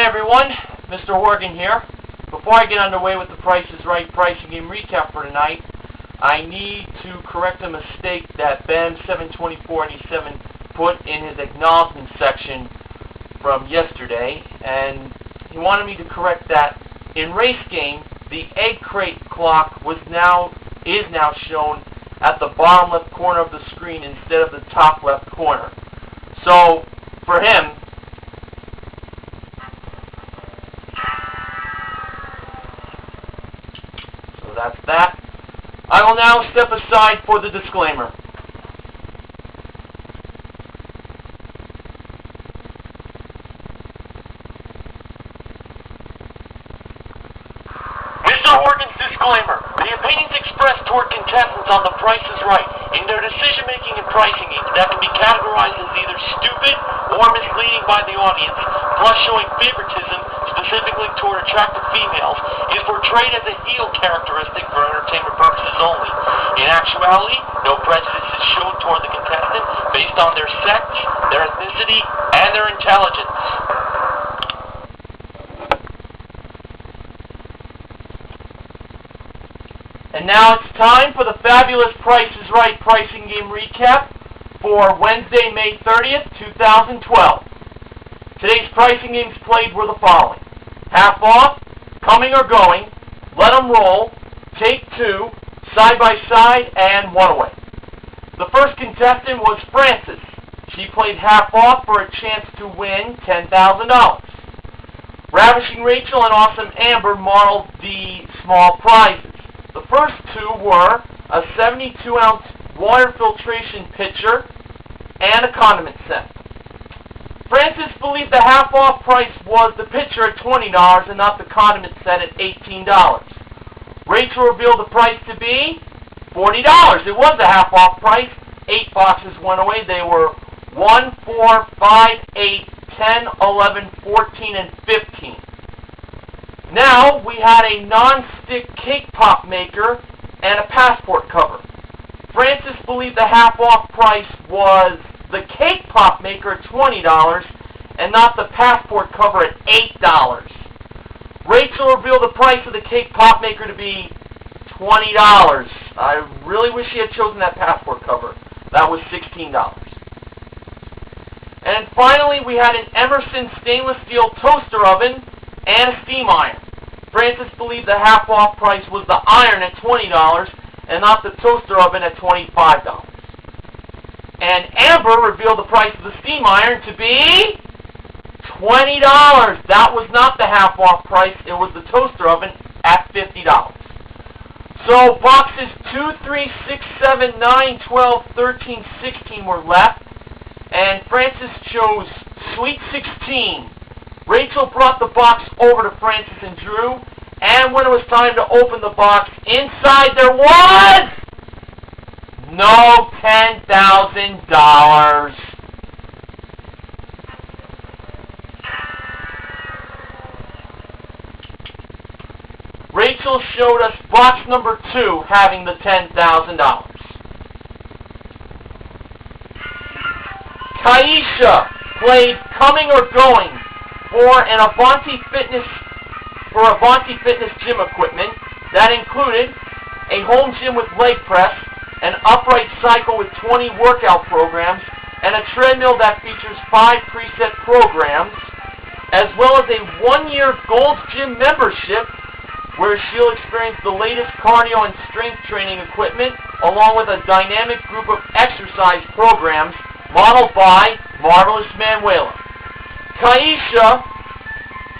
everyone, Mr. Horgan here. Before I get underway with the Price is Right pricing game recap for tonight, I need to correct a mistake that Ben72487 put in his acknowledgement section from yesterday, and he wanted me to correct that. In race game, the egg crate clock is now shown at the bottom left corner of the screen instead of the top left corner. So for him, that's that. I will now step aside for the disclaimer. Mr. Horgan's disclaimer. The opinions expressed toward contestants on The Price is Right in their decision-making and pricing games that can be categorized as either stupid or misleading by the audience, plus showing favoritism specifically toward attractive females, is portrayed as a heel characteristic for entertainment purposes only. In actuality, no prejudice is shown toward the contestant based on their sex, their ethnicity, and their intelligence. And now it's time for the fabulous Price is Right pricing game recap for Wednesday, May 30th, 2012. Today's pricing games played were the following: half off, coming or going, let 'em roll, take two, side by side, and one away. The first contestant was Frances. She played half off for a chance to win $10,000. Ravishing Rachel and Awesome Amber modeled the small prizes. The first two were a 72-ounce water filtration pitcher and a condiment set. Frances believed the half-off price was the pitcher at $20 and not the condiment set at $18. Rachel revealed the price to be $40. It was a half-off price. 8 boxes went away. They were 1, 4, 5, 8, 10, 11, 14, and 15. Now we had a non-stick cake pop maker and a passport cover. Frances believed the half-off price was the cake pop maker at $20 and not the passport cover at $8. Rachel revealed the price of the cake pop maker to be $20. I really wish she had chosen that passport cover. That was $16. And finally, we had an Emerson stainless steel toaster oven and a steam iron. Frances believed the half-off price was the iron at $20 and not the toaster oven at $25. And Amber revealed the price of the steam iron to be $20. That was not the half-off price. It was the toaster oven at $50. So boxes 2, 3, 6, 7, 9, 12, 13, 16 were left. And Frances chose Sweet 16. Rachel brought the box over to Frances and Drew. And when it was time to open the box, inside there was no $10,000. Rachel showed us box number 2 having the $10,000. Kaisha played coming or going for Avanti Fitness gym equipment. That included a home gym with leg press, an upright cycle with 20 workout programs, and a treadmill that features 5 preset programs, as well as a 1-year Gold's Gym membership where she'll experience the latest cardio and strength training equipment, along with a dynamic group of exercise programs modeled by Marvelous Manuela. Kaisha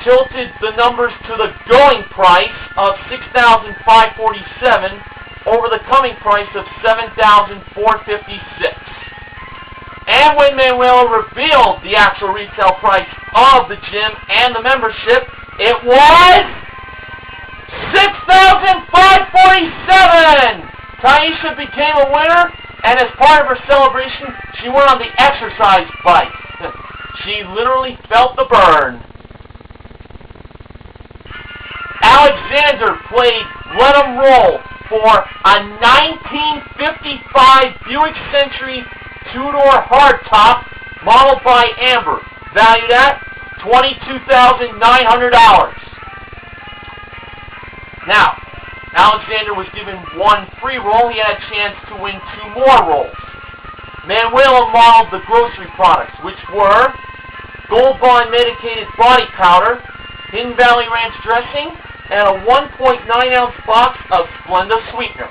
tilted the numbers to the going price of $6,547 over the coming price of $7,456. And when Manuela revealed the actual retail price of the gym and the membership, it was $6,547! Kaisha became a winner, and as part of her celebration, she went on the exercise bike. She literally felt the burn. Alexander played Let 'em Roll for a 1955 Buick Century two-door hardtop modeled by Amber, valued at $22,900. Now, Alexander was given one free roll. He had a chance to win two more rolls. Manuela modeled the grocery products, which were Gold Bond medicated body powder, Hidden Valley Ranch dressing, and a 1.9-ounce box of Splenda sweetener.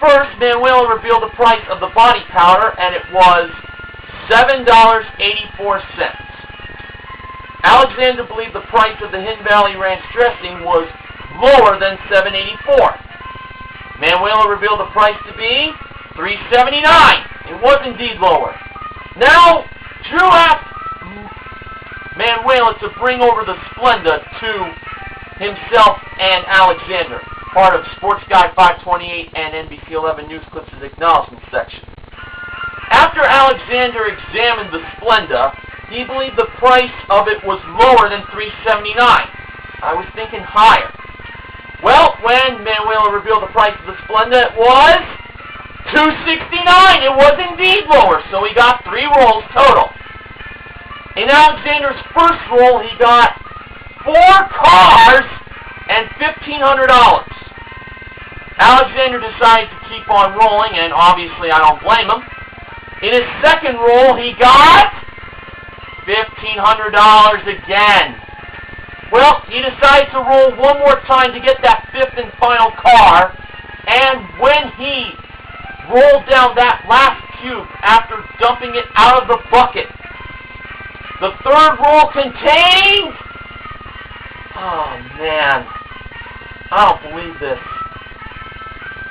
First, Manuela revealed the price of the body powder, and it was $7.84. Alexander believed the price of the Hidden Valley Ranch dressing was lower than $7.84. Manuela revealed the price to be $3.79. It was indeed lower. Now, Drew asked Manuela to bring over the Splenda to himself and Alexander, part of Sports Guy 528 and NBC 11 News Clips' acknowledgement section. After Alexander examined the Splenda, he believed the price of it was lower than $3.79. I was thinking higher. Well, when Manuela revealed the price of the Splenda, it was $2.69. It was indeed lower, so he got 3 rolls total. In Alexander's first roll, he got 4 cars and $1,500. Alexander decided to keep on rolling, and obviously I don't blame him. In his second roll, he got $1,500 again. Well, he decided to roll one more time to get that 5th and final car, and when he rolled down that last cube after dumping it out of the bucket, the third roll contained... Oh, man. I don't believe this.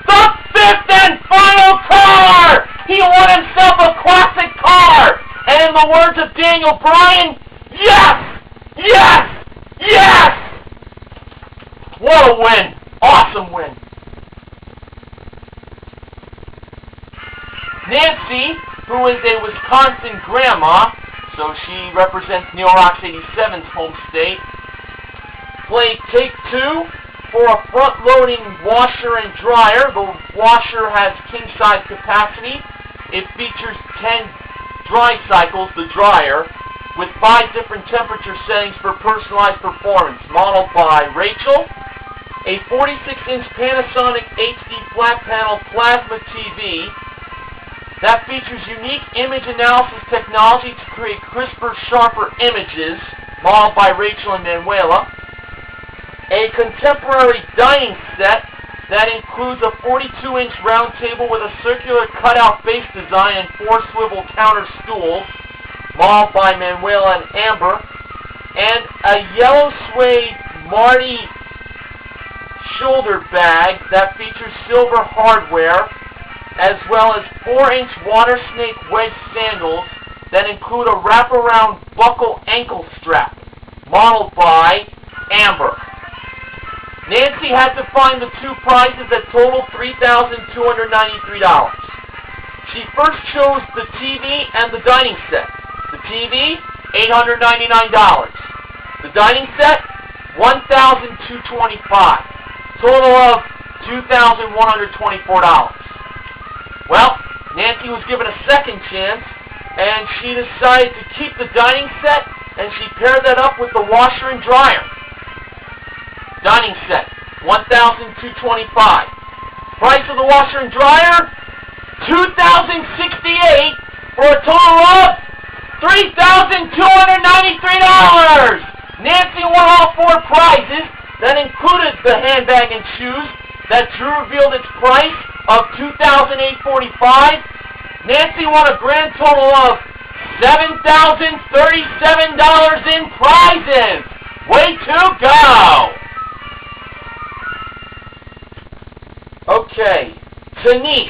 The 5th and final car! He won himself a classic car! And in the words of Daniel Bryan, yes! Yes! Yes! What a win! Awesome win. Nancy, who is a Wisconsin grandma, so she represents Neil Rock's 87's home state, played take 2 for a front-loading washer and dryer. The washer has king-size capacity. It features 10 dry cycles, the dryer, with 5 different temperature settings for personalized performance. Modeled by Rachel, a 46-inch Panasonic HD flat panel plasma TV that features unique image analysis technology to create crisper, sharper images, modeled by Rachel and Manuela. A contemporary dining set that includes a 42-inch round table with a circular cutout base design and 4 swivel counter stools, modeled by Manuela and Amber, and a yellow suede Marni shoulder bag that features silver hardware, as well as 4-inch water snake wedge sandals that include a wraparound buckle ankle strap, modeled by Amber. Nancy had to find the 2 prizes that totaled $3,293. She first chose the TV and the dining set. The TV, $899. The dining set, $1,225. Total of $2,124. Well, Nancy was given a second chance, and she decided to keep the dining set, and she paired that up with the washer and dryer. Dining set, $1,225. Price of the washer and dryer, $2,068, for a total of $3,293. Nancy won all 4 prizes that included the handbag and shoes that Drew revealed its price of $2,845. Nancy won a grand total of $7,037 in prizes. Way to go! Okay, Denise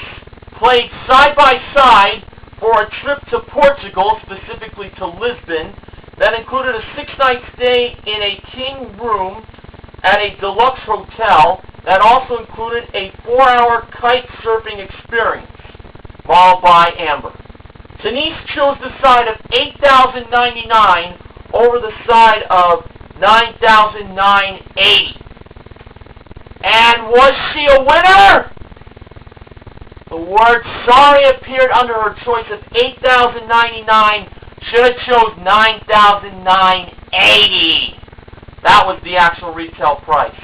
played side-by-side for a trip to Portugal, specifically to Lisbon, that included a 6-night stay in a king room at a deluxe hotel that also included a 4-hour kite surfing experience, modeled by Amber. Denise chose the side of $8,099 over the side of $9,980. And was she a winner? The word sorry appeared under her choice of $8,099. Should have chose $9,980. $8,080. That was the actual retail price.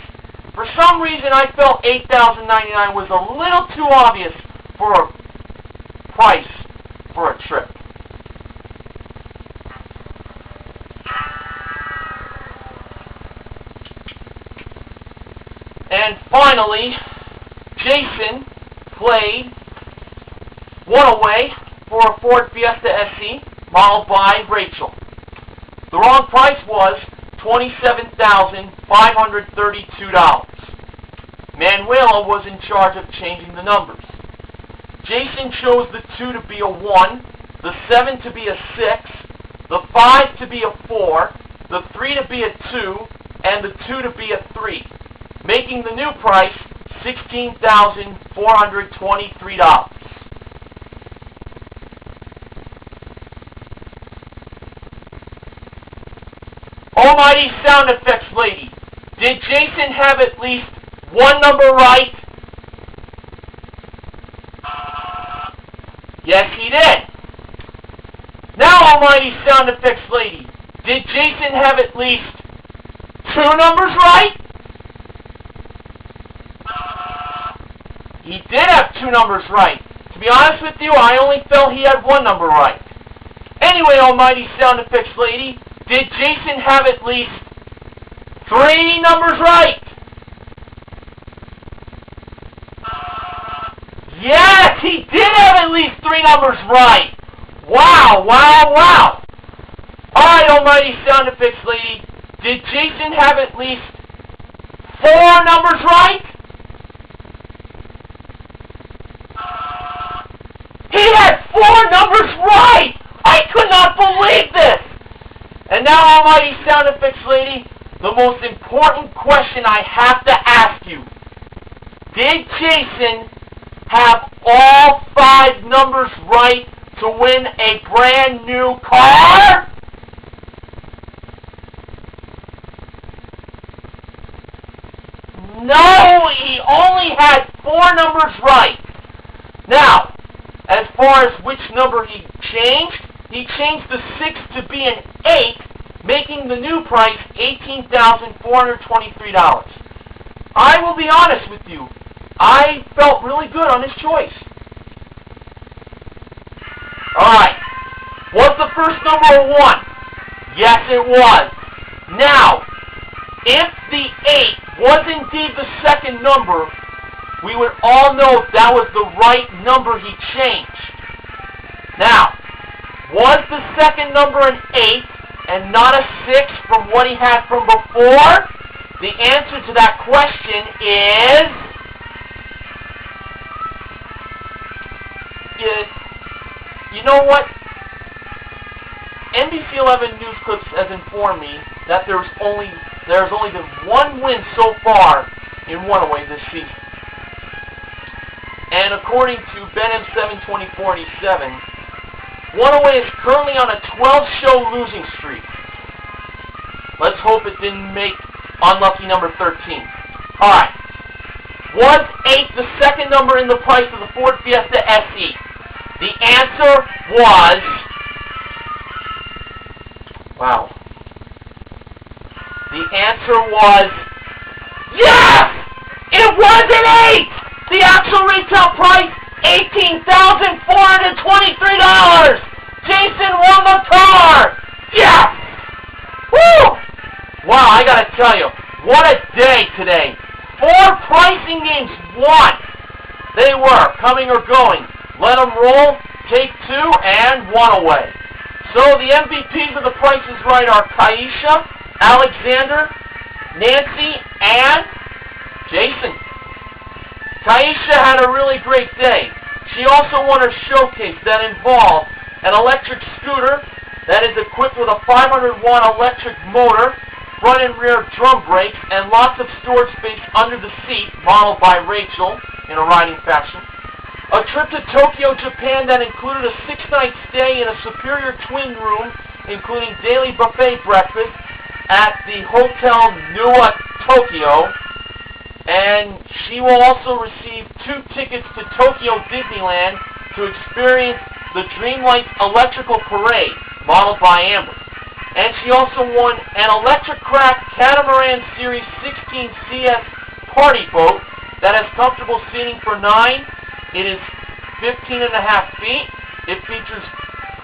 For some reason, I felt $8,099 was a little too obvious for a price for a trip. And finally, Jason played one-away for a Ford Fiesta SE, modeled by Rachel. The wrong price was $27,532. Manuela was in charge of changing the numbers. Jason chose the 2 to be a 1, the 7 to be a 6, the 5 to be a 4, the 3 to be a 2, and the 2 to be a 3, making the new price $16,423. Almighty sound effects lady, did Jason have at least one number right? Yes, he did. Now, almighty sound effects lady, did Jason have at least 2 numbers right? He did have 2 numbers right. To be honest with you, I only felt he had 1 number right. Anyway, almighty sound effects lady, did Jason have at least 3 numbers right? Yes, he did have at least 3 numbers right. Wow, wow, wow. Alright, almighty sound effects lady, did Jason have at least 4 numbers right? He had 4 numbers right! I could not believe this! And now, almighty sound effects lady, the most important question I have to ask you. Did Jason have all 5 numbers right to win a brand new car? No, he only had 4 numbers right. Now, as far as which number he changed the 6 to be an 8, making the new price $18,423. I will be honest with you, I felt really good on this choice. Alright, was the first number a 1? Yes, it was. Now, if the 8 was indeed the second number, we would all know that was the right number he changed. Now, was the second number an 8 and not a 6 from what he had from before? The answer to that question is... You know what? NBC 11 News Clips has informed me that there's only been 1 win so far in one-away this season. And according to Ben M7 2047, one-away is currently on a 12-show losing streak. Let's hope it didn't make unlucky number 13. Alright. Was 8 the second number in the price of the Ford Fiesta SE? The answer was... Wow. The answer was... Yes! It was an 8! The actual retail price, $18,423! Jason won the car! Yes! Woo! Wow, I gotta tell you, what a day today. 4 pricing games won. They were coming or going. Let them roll, take 2, and 1 away. So the MVPs of the Price is Right are Kaisha, Alexander, Nancy, and Jason. Kaisha had a really great day. She also won a showcase that involved an electric scooter that is equipped with a 500-watt electric motor, front and rear drum brakes, and lots of storage space under the seat, modeled by Rachel in a riding fashion. A trip to Tokyo, Japan that included a 6-night stay in a superior twin room, including daily buffet breakfast at the Hotel Nuwa Tokyo. And she will also receive 2 tickets to Tokyo Disneyland to experience the Dreamlight Electrical Parade, modeled by Amber. And she also won an Electric Craft Catamaran Series 16 CS party boat that has comfortable seating for 9. It is 15.5 feet. It features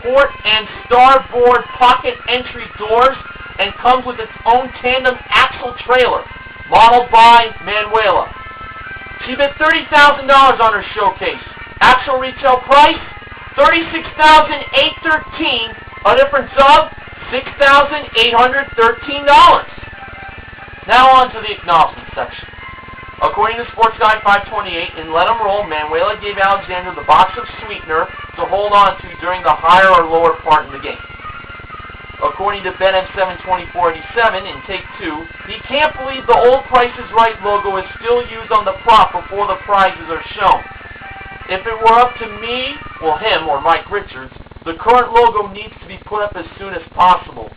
port and starboard pocket entry doors and comes with its own tandem axle trailer, modeled by Manuela. She bid $30,000 on her showcase. Actual retail price, $36,813, a difference of $6,813. Now on to the acknowledgement section. According to Sports Guide 528, in Let 'em Roll, Manuela gave Alexander the box of sweetener to hold on to during the higher or lower part in the game. According to Ben M72487 in Take 2, he can't believe the old Price is Right logo is still used on the prop before the prizes are shown. If it were up to me, well him or Mike Richards, the current logo needs to be put up as soon as possible.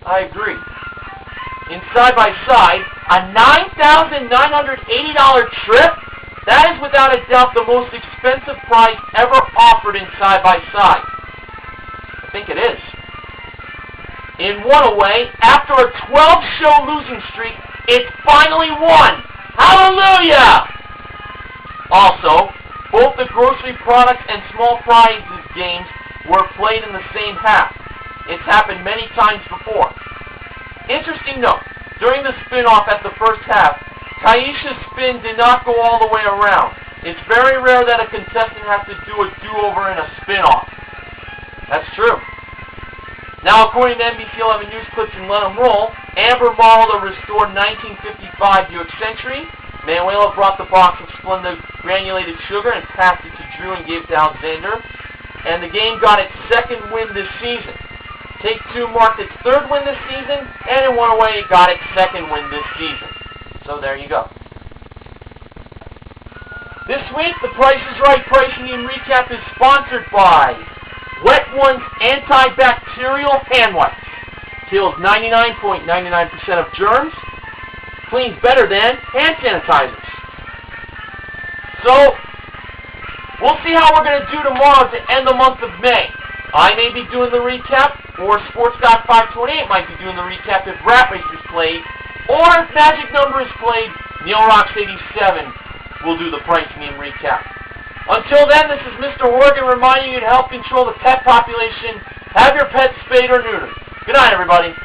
I agree. In side-by-side, a $9,980 trip? That is without a doubt the most expensive prize ever offered in side-by-side. I think it is. In one-away, after a 12-show losing streak, it finally won! Hallelujah! Also, both the grocery products and small prizes games were played in the same half. It's happened many times before. Interesting note, during the spin-off at the first half, Taisha's spin did not go all the way around. It's very rare that a contestant has to do a do-over in a spin-off. That's true. Now, according to M.V.P. 11 News Clips and Let 'em Roll, Amber modeled a restored 1955 Buick Century. Manuela brought the box of Splenda granulated sugar and passed it to Drew and gave it to Alexander. And the game got its second win this season. Take 2 marked its 3rd win this season, and in one-away it got its 2nd win this season. So there you go. This week, the Price is Right Pricing Game Recap is sponsored by Wet One's Antibacterial Hand Wipes. Kills 99.99% of germs. Cleans better than hand sanitizers. So, we'll see how we're going to do tomorrow to end the month of May. I may be doing the recap, or Sports Guide 528 might be doing the recap if Rat Race is played, or if Magic Number is played, Neil Rocks 87 will do the pricing game recap. Until then, this is Mr. Horgan reminding you to help control the pet population. Have your pets spayed or neutered. Good night, everybody.